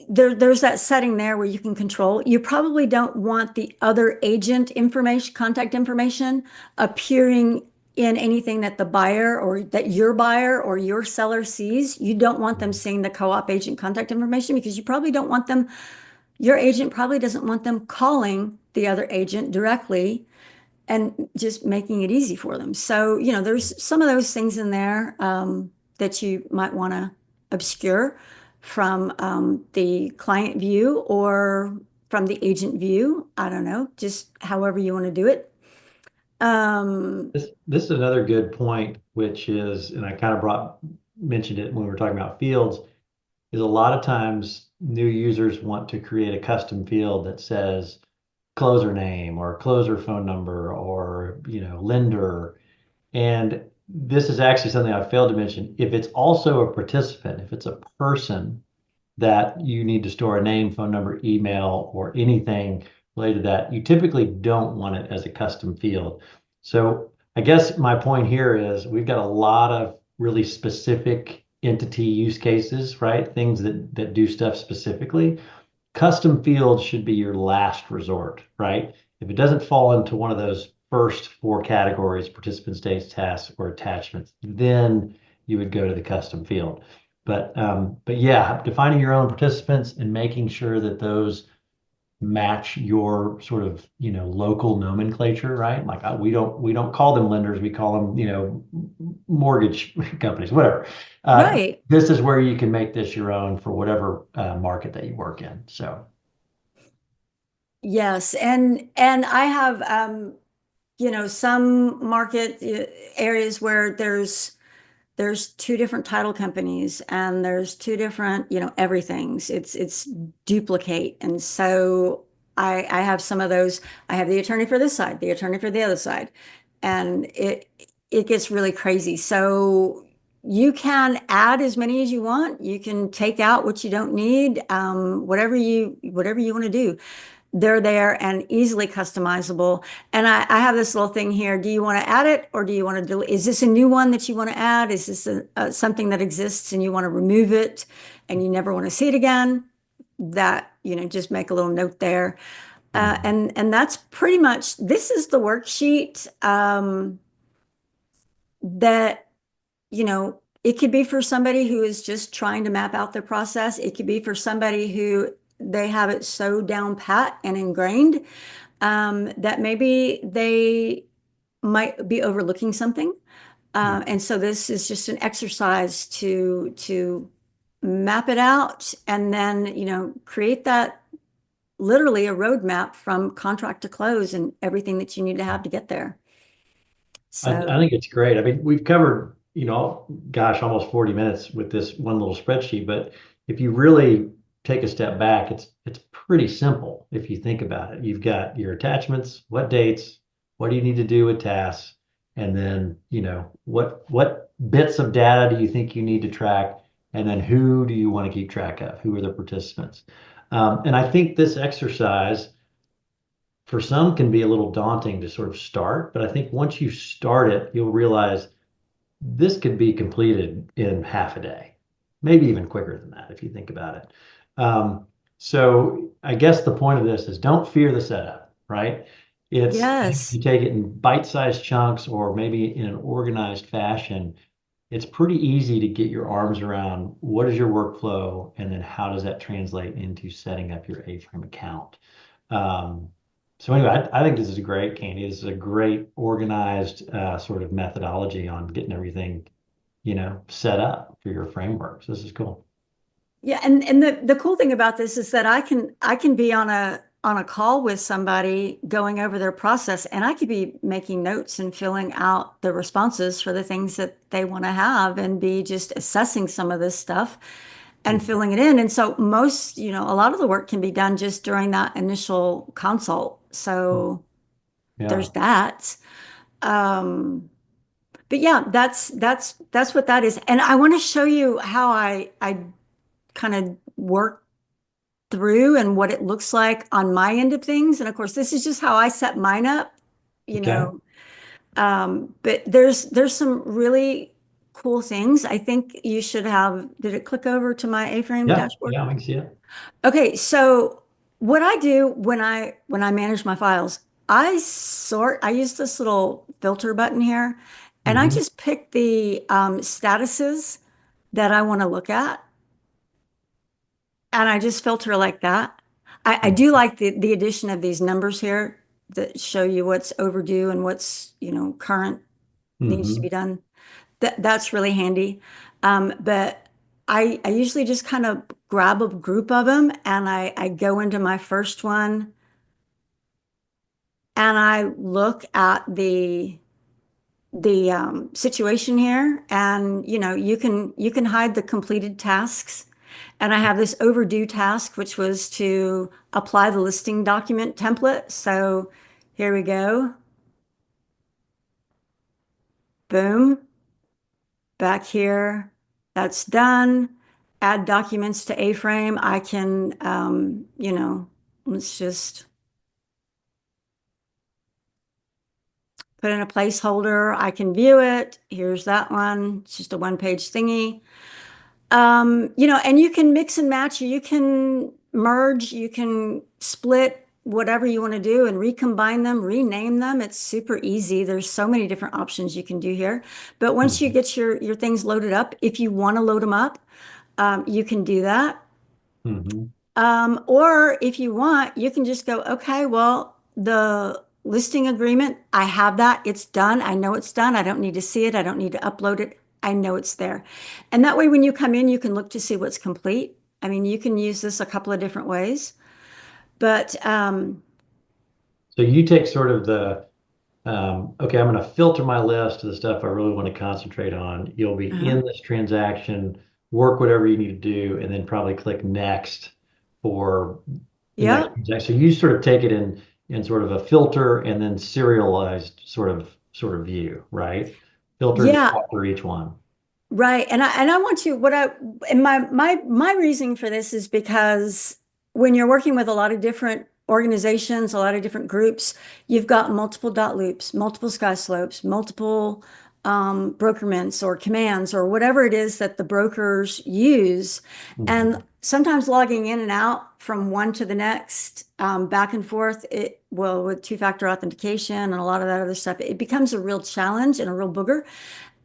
[SPEAKER 2] there's that setting there where you can control. You probably don't want the other agent information, contact information appearing in anything that the buyer or that your buyer or your seller sees. You don't want them seeing the co-op agent contact information because you probably don't want them, your agent probably doesn't want them calling the other agent directly and just making it easy for them. So, there's some of those things in there that you might want to obscure from the client view or from the agent view. I don't know, just however you want to do it.
[SPEAKER 1] This is another good point, which is, and I kind of mentioned it when we were talking about fields, is a lot of times new users want to create a custom field that says closer name or closer phone number or lender. And this is actually something I failed to mention. If it's also a participant, if it's a person that you need to store a name, phone number, email, or anything related to that, you typically don't want it as a custom field. So I guess my point here is we've got a lot of really specific entity use cases, right? Things that do stuff specifically. Custom fields should be your last resort, right? If it doesn't fall into one of those first four categories, participant states, tasks, or attachments, then you would go to the custom field. But yeah, defining your own participants and making sure that those match your sort of, local nomenclature, right? Like we don't call them lenders, we call them, mortgage companies, whatever.
[SPEAKER 2] Right.
[SPEAKER 1] This is where you can make this your own for whatever market that you work in. So,
[SPEAKER 2] Yes. And I have some market areas where there's two different title companies and there's two different, everythings. It's duplicate. And so I have some of those. I have the attorney for this side, the attorney for the other side, and it gets really crazy. So you can add as many as you want. You can take out what you don't need, whatever you want to do. They're there and easily customizable. And I have this little thing here. Do you want to add it or do you want to delete? Is this a new one that you want to add? Is this something that exists and you want to remove it and you never want to see it again? That, just make a little note there.
[SPEAKER 1] mm,
[SPEAKER 2] And that's pretty much, this is the worksheet that, it could be for somebody who is just trying to map out their process. It could be for somebody who they have it so down pat and ingrained that maybe they might be overlooking something.
[SPEAKER 1] mm.
[SPEAKER 2] And so this is just an exercise to map it out and then, create that literally a roadmap from contract to close and everything that you need to have to get there.
[SPEAKER 1] I
[SPEAKER 2] So
[SPEAKER 1] think it's great. I mean, we've covered, gosh, almost 40 minutes with this one little spreadsheet, but if you really take a step back, it's pretty simple if you think about it. You've got your attachments, what dates, what do you need to do with tasks, and then, what bits of data do you think you need to track, and then who do you want to keep track of? Who are the participants? And I think this exercise for some can be a little daunting to sort of start, but I think once you start it, you'll realize this could be completed in half a day, maybe even quicker than that if you think about it. So I guess the point of this is don't fear the setup, right? If
[SPEAKER 2] yes.
[SPEAKER 1] you take it in bite-sized chunks or maybe in an organized fashion, it's pretty easy to get your arms around what is your workflow and then how does that translate into setting up your AFrame account. Um, so anyway, I think this is great, Candy. This is a great organized sort of methodology on getting everything, set up for your frameworks. This is cool.
[SPEAKER 2] Yeah, and the cool thing about this is that I can be on a call with somebody going over their process and I could be making notes and filling out the responses for the things that they want to have and be just assessing some of this stuff and
[SPEAKER 1] Mhm.
[SPEAKER 2] filling it in. And so most, a lot of the work can be done just during that initial consult. So there's
[SPEAKER 1] Yeah.
[SPEAKER 2] that. Um, but yeah, that's what that is. And I want to show you how I kind of work through and what it looks like on my end of things. And of course, this is just how I set mine up, you
[SPEAKER 1] Okay.
[SPEAKER 2] know. But there's some really cool things. I think you should have, did it click over to my A-frame
[SPEAKER 1] Yeah.
[SPEAKER 2] dashboard?
[SPEAKER 1] Yeah. I can see it.
[SPEAKER 2] Okay, so what I do when I manage my files, I use this little filter button here, and I
[SPEAKER 1] Hmm.
[SPEAKER 2] just pick the statuses that I want to look at. And I just filter like that. I do like the addition of these numbers here that show you what's overdue and what's, current needs to be
[SPEAKER 1] Hmm.
[SPEAKER 2] done. That's really handy. But I usually just kind of grab a group of them and I go into my first one and I look at the situation here and you can hide the completed tasks and I have this overdue task which was to apply the listing document template, so here we go, boom, back here, that's done. Add documents to A-frame. I can let's just put in a placeholder. I can view it. Here's that one. It's just a one-page thingy. And you can mix and match, you can merge, you can split whatever you want to do and recombine them, rename them. It's super easy. There's so many different options you can do here. But once you
[SPEAKER 1] Hmm.
[SPEAKER 2] get your things loaded up, if you want to load them up, you can do that.
[SPEAKER 1] Hmm.
[SPEAKER 2] Or if you want, you can just go, okay, well, the listing agreement, I have that. It's done. I know it's done. I don't need to see it. I don't need to upload it. I know it's there. And that way, when you come in, you can look to see what's complete. I mean, you can use this a couple of different ways, but
[SPEAKER 1] So you take sort of the okay, I'm going to filter my list of the stuff I really want to concentrate on. You'll be
[SPEAKER 2] uh
[SPEAKER 1] in this transaction, work whatever you need to do, and then probably click next for the next
[SPEAKER 2] yeah,
[SPEAKER 1] transaction. So you sort of take it in sort of a filter and then serialized sort of view, right? Filter and just
[SPEAKER 2] yeah.
[SPEAKER 1] walk through each one.
[SPEAKER 2] Right. And I want to what I and my reasoning for this is because when you're working with a lot of different organizations, a lot of different groups, you've got multiple dot loops, multiple sky slopes, multiple brokerments or commands or whatever it is that the brokers use. And
[SPEAKER 1] Mhm.
[SPEAKER 2] sometimes logging in and out from one to the next, back and forth, it well with two-factor authentication and a lot of that other stuff, it becomes a real challenge and a real booger.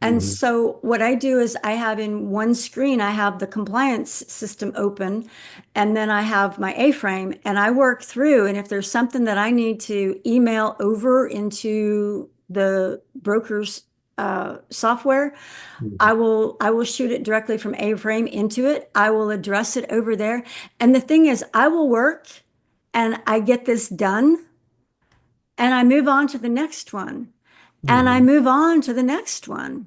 [SPEAKER 2] And
[SPEAKER 1] Mhm.
[SPEAKER 2] so what I do is I have in one screen, I have the compliance system open, and then I have my A-frame, and I work through. And if there's something that I need to email over into the broker's software,
[SPEAKER 1] Mhm.
[SPEAKER 2] I will shoot it directly from A-frame into it. I will address it over there. And the thing is, I will work and I get this done, and I move on to the next one, and I
[SPEAKER 1] Mhm.
[SPEAKER 2] move on to the next one.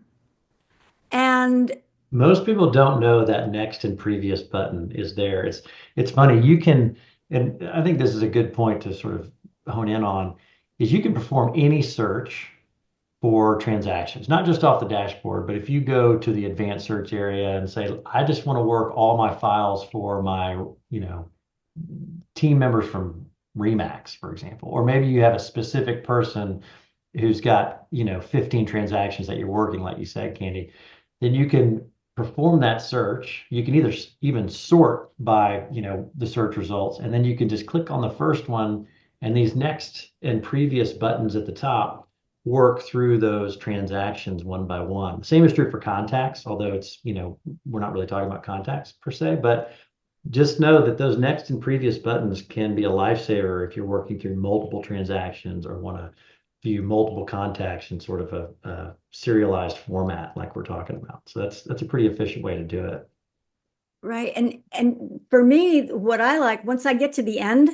[SPEAKER 2] And
[SPEAKER 1] Most people don't know that next and previous button is there. It's funny. You can, and I think this is a good point to sort of hone in on, is you can perform any search for transactions, not just off the dashboard, but if you go to the advanced search area and say, I just want to work all my files for my, you know, team members from Remax, for example, or maybe you have a specific person who's got, you know, 15 transactions that you're working, like you said, Candy, then you can perform that search. You can either even sort by, you know, the search results, and then you can just click on the first one, and these next and previous buttons at the top work through those transactions one by one. The same is true for contacts, although it's, you know, we're not really talking about contacts per se, but just know that those next and previous buttons can be a lifesaver if you're working through multiple transactions or want to view multiple contacts in sort of a serialized format like we're talking about. So that's a pretty efficient way to do it.
[SPEAKER 2] right. And for me, what I like, once I get to the end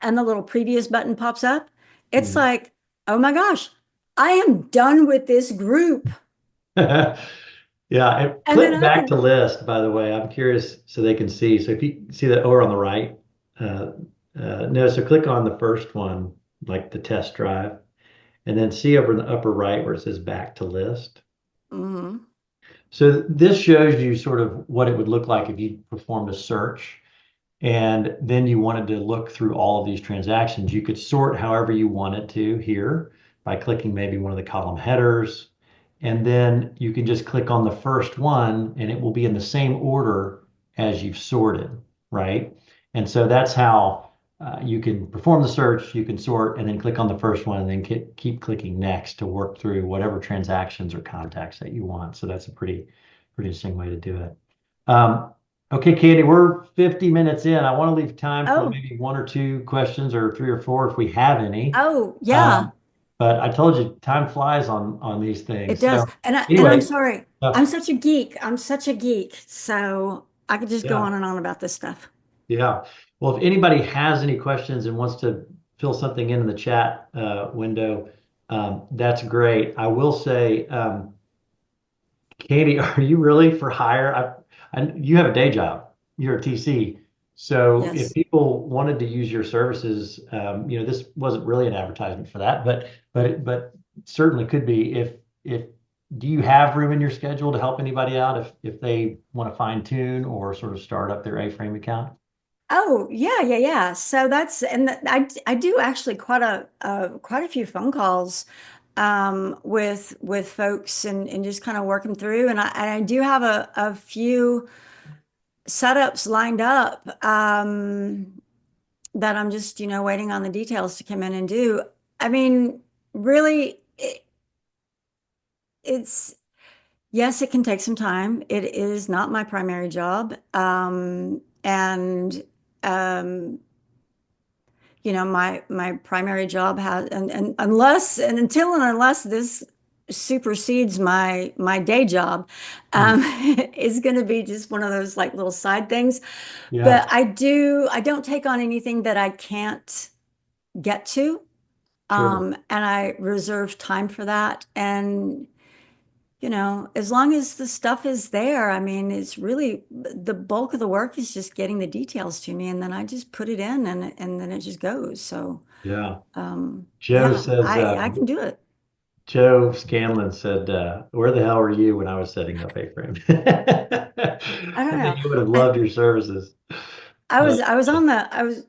[SPEAKER 2] and the little previous button pops up, it's
[SPEAKER 1] Mhm.
[SPEAKER 2] like, oh my gosh, I am done with this group.
[SPEAKER 1] Yeah, and
[SPEAKER 2] And then
[SPEAKER 1] click
[SPEAKER 2] I
[SPEAKER 1] back to
[SPEAKER 2] can,
[SPEAKER 1] list, by the way. I'm curious so they can see. So if you see that over on the right, uh, no, so click on the first one, like the test drive, and then see over in the upper right where it says back to list.
[SPEAKER 2] mhm.
[SPEAKER 1] So this shows you sort of what it would look like if you performed a search and then you wanted to look through all of these transactions. You could sort however you wanted to here by clicking maybe one of the column headers. And then you can just click on the first one and it will be in the same order as you've sorted, right? And so that's how you can perform the search, you can sort, and then click on the first one and then keep clicking next to work through whatever transactions or contacts that you want. So that's a pretty interesting way to do it. Okay, Candy, we're 50 minutes in. I want to leave time for
[SPEAKER 2] Oh,
[SPEAKER 1] maybe one or two questions or three or four if we have any.
[SPEAKER 2] oh, yeah,
[SPEAKER 1] Um, but I told you time flies on these
[SPEAKER 2] it
[SPEAKER 1] things.
[SPEAKER 2] does.
[SPEAKER 1] So
[SPEAKER 2] And I'm
[SPEAKER 1] anyway,
[SPEAKER 2] sorry. I'm
[SPEAKER 1] uh,
[SPEAKER 2] such a geek. I'm such a geek. So I could just go
[SPEAKER 1] yeah,
[SPEAKER 2] on and on about this stuff.
[SPEAKER 1] yeah. Well, if anybody has any questions and wants to fill something in the chat window, that's great. I will say, Katie, are you really for hire? You have a day job. You're a TC. So if
[SPEAKER 2] Yes.
[SPEAKER 1] people wanted to use your services, you know, this wasn't really an advertisement for that, but certainly could be. If do you have room in your schedule to help anybody out if they want to fine tune or sort of start up their A-frame account?
[SPEAKER 2] Oh, yeah, yeah, yeah. So that's and I do actually quite a few phone calls with folks and just kind of work them through and I do have a few setups lined up that I'm just, waiting on the details to come in and do. I mean, really it's yes, it can take some time. It is not my primary job. And um, my primary job has, and unless and until and unless this supersedes my day job,
[SPEAKER 1] Hmm.
[SPEAKER 2] is going to be just one of those like little side things.
[SPEAKER 1] Yeah,
[SPEAKER 2] But I don't take on anything that I can't get to.
[SPEAKER 1] sure.
[SPEAKER 2] And I reserve time for that. And, as long as the stuff is there, I mean, it's really the bulk of the work is just getting the details to me, and then I just put it in and then it just goes. So,
[SPEAKER 1] Yeah. Joe
[SPEAKER 2] yeah,
[SPEAKER 1] says,
[SPEAKER 2] I can do it.
[SPEAKER 1] Joe Scanlon said, where the hell were you when I was setting up AFrame?
[SPEAKER 2] I don't
[SPEAKER 1] I think
[SPEAKER 2] know.
[SPEAKER 1] you would have
[SPEAKER 2] I,
[SPEAKER 1] loved your services.
[SPEAKER 2] I was on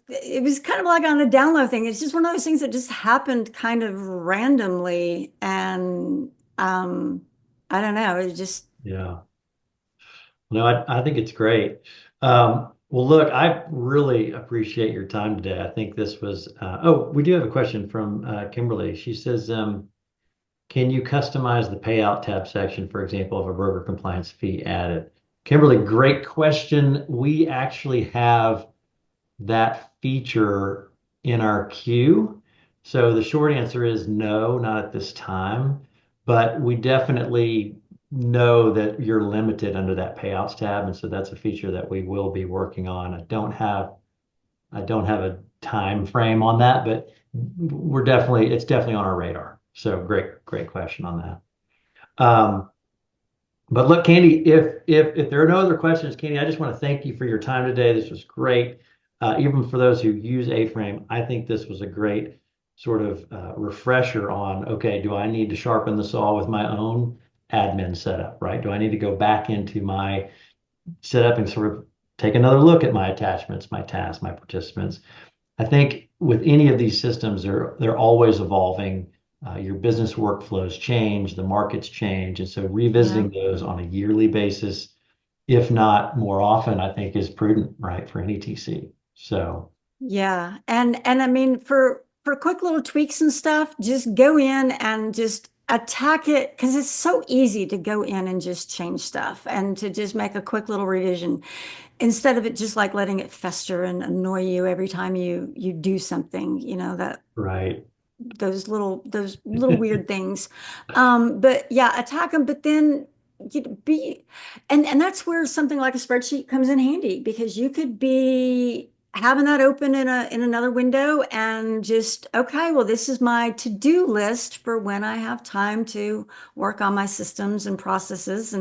[SPEAKER 2] it was kind of like on the download thing. It's just one of those things that just happened kind of randomly. And, I don't know. It just,
[SPEAKER 1] Yeah. No, I think it's great. Well, look, I really appreciate your time today. I think this was, we do have a question from Kimberly. She says, can you customize the payout tab section, for example, if a broker compliance fee added? Kimberly, great question. We actually have that feature in our queue. So the short answer is no, not at this time, but we definitely know that you're limited under that payouts tab, and so that's a feature that we will be working on. I don't have a time frame on that, but it's definitely on our radar. So great question on that. But look, Candy, if there are no other questions, Candy, I just want to thank you for your time today. This was great. Even for those who use A-Frame, I think this was a great sort of refresher on, okay, do I need to sharpen the saw with my own admin setup, right? Do I need to go back into my setup and sort of take another look at my attachments, my tasks, my participants? I think with any of these systems, they're always evolving. Your business workflows change, the markets change, and so
[SPEAKER 2] yeah.
[SPEAKER 1] revisiting those on a yearly basis, if not more often, I think is prudent, right, for any TC. So,
[SPEAKER 2] Yeah. And I mean for quick little tweaks and stuff, just go in and just attack it because it's so easy to go in and just change stuff and to just make a quick little revision instead of it just like letting it fester and annoy you every time you do something, that
[SPEAKER 1] right.
[SPEAKER 2] those little weird things. But yeah, attack them, but then you be and that's where something like a spreadsheet comes in handy because you could be having that open in another window and just okay, well, this is my to-do list for when I have time to work on my systems and processes,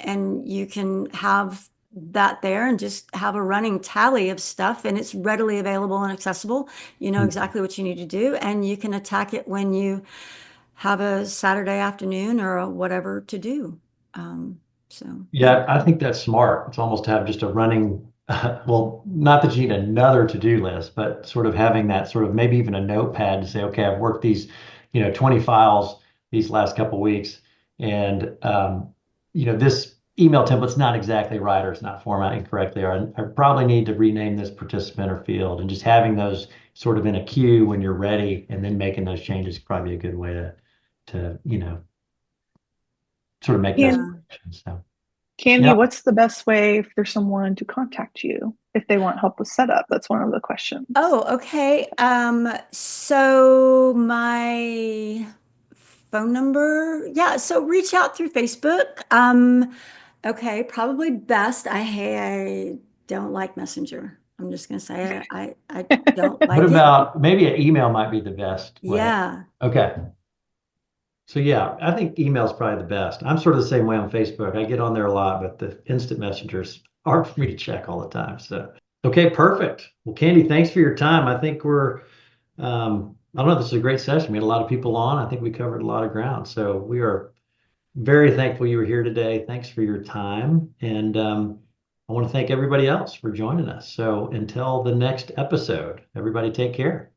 [SPEAKER 2] and you can have that there and just have a running tally of stuff, and it's readily available and accessible. You know exactly what you need to do, and you can attack it when you have a Saturday afternoon or a whatever to do. Um, so yeah.
[SPEAKER 1] Yeah, I think that's smart. It's almost to have just a running, well, not that you need another to-do list, but sort of having that sort of maybe even a notepad to say, okay, I've worked these, 20 files these last couple weeks, and this email template's not exactly right, or it's not formatting correctly, or I probably need to rename this participant or field, and just having those sort of in a queue when you're ready, and then making those changes is probably a good way to sort of make those
[SPEAKER 3] And
[SPEAKER 2] Yeah.
[SPEAKER 1] corrections. So,
[SPEAKER 3] Candy,
[SPEAKER 1] yeah.
[SPEAKER 3] what's the best way for someone to contact you if they want help with setup? That's one of the questions.
[SPEAKER 2] Oh, okay. So my phone number, yeah, so reach out through Facebook. Okay, probably best. I don't like Messenger. I'm just gonna say I don't
[SPEAKER 1] What
[SPEAKER 2] like it.
[SPEAKER 1] about maybe an email might be the best way?
[SPEAKER 2] Yeah.
[SPEAKER 1] Okay. So yeah, I think email is probably the best. I'm sort of the same way on Facebook. I get on there a lot, but the instant messengers hard for me to check all the time. So okay, perfect. Well, Candy, thanks for your time. I think I don't know, this is a great session. We had a lot of people on. I think we covered a lot of ground. So we are very thankful you were here today. Thanks for your time. And I want to thank everybody else for joining us. So until the next episode, everybody take care.